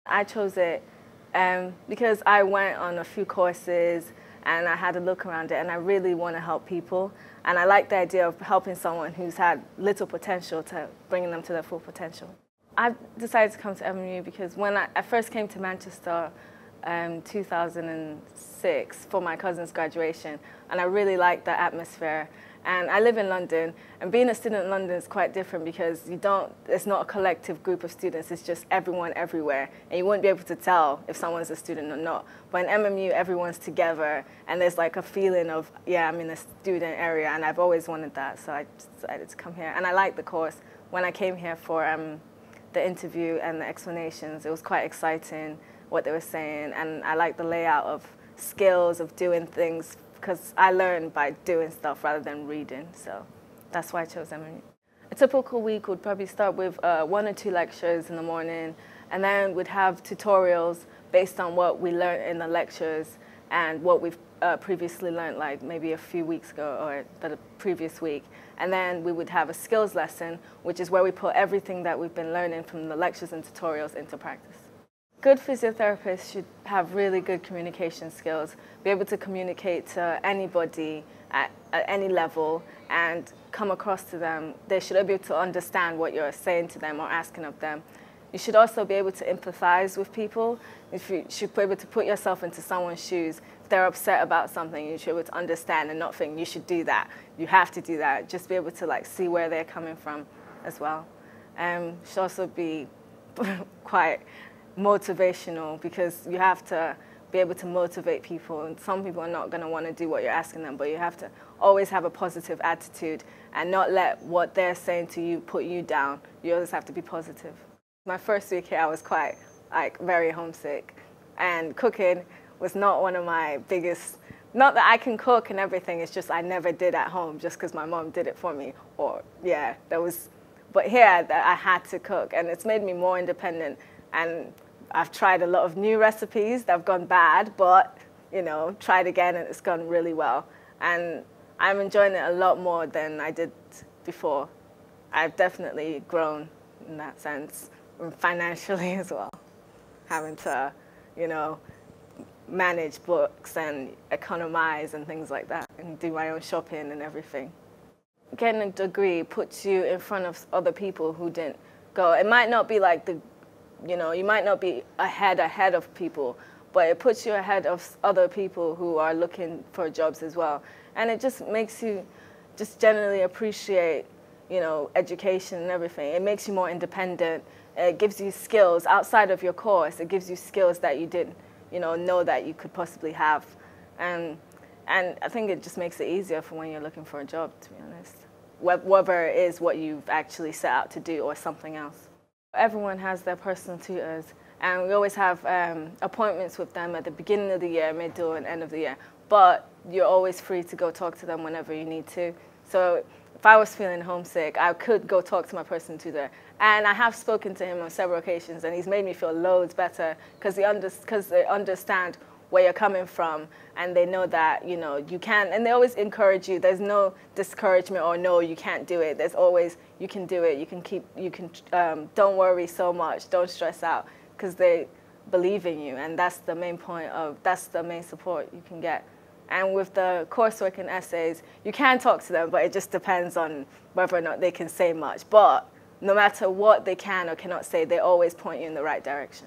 I chose it because I went on a few courses and I had a look around it, and I really want to help people. And I like the idea of helping someone who's had little potential to bringing them to their full potential. I decided to come to MMU because when I first came to Manchester 2006 for my cousin's graduation, and I really liked the atmosphere. And I live in London, and being a student in London is quite different because it's not a collective group of students, it's just everyone everywhere, and you wouldn't be able to tell if someone's a student or not. But in MMU, everyone's together, and there's like a feeling of, yeah, I'm in a student area, and I've always wanted that, so I decided to come here. And I liked the course. When I came here for the interview and the explanations, it was quite exciting what they were saying, and I liked the layout of skills of doing things, because I learn by doing stuff rather than reading, so that's why I chose MMU. A typical week would probably start with 1 or 2 lectures in the morning, and then we'd have tutorials based on what we learned in the lectures and what we've previously learned, like maybe a few weeks ago or the previous week. And then we would have a skills lesson, which is where we put everything that we've been learning from the lectures and tutorials into practice. Good physiotherapists should have really good communication skills, be able to communicate to anybody at any level and come across to them. They should be able to understand what you're saying to them or asking of them. You should also be able to empathize with people. You should be able to put yourself into someone's shoes. If they're upset about something, you should be able to understand and not think you should do that. You have to do that. Just be able to see where they're coming from as well. Should also be quite motivational, because you have to be able to motivate people, and some people are not going to want to do what you're asking them, but you have to always have a positive attitude and not let what they're saying to you put you down. You always have to be positive. My first week here I was quite very homesick, and cooking was not one of my biggest, not that I can cook and everything, it's just I never did at home just because my mom did it for me, or yeah, but here I had to cook, and it's made me more independent. And I've tried a lot of new recipes that have gone bad, but, tried again and it's gone really well. And I'm enjoying it a lot more than I did before. I've definitely grown in that sense, financially as well. Having to, manage books and economize and things like that, and do my own shopping and everything. Getting a degree puts you in front of other people who didn't go. It might not be like you might not be ahead of people, but it puts you ahead of other people who are looking for jobs as well. And it just makes you just generally appreciate, education and everything. It makes you more independent. It gives you skills outside of your course. It gives you skills that you didn't, know that you could possibly have. And I think it just makes it easier for when you're looking for a job, to be honest. Whether it is what you've actually set out to do or something else. Everyone has their personal tutors, and we always have appointments with them at the beginning of the year, middle and end of the year. But you're always free to go talk to them whenever you need to. So if I was feeling homesick, I could go talk to my personal tutor. And I have spoken to him on several occasions, and he's made me feel loads better because they understand where you're coming from, and they know that, you can, and they always encourage you. There's no discouragement or no, you can't do it. There's always, you can do it, don't worry so much, don't stress out, because they believe in you, and that's the main that's the main support you can get. And with the coursework and essays, you can talk to them, but it just depends on whether or not they can say much. But no matter what they can or cannot say, they always point you in the right direction.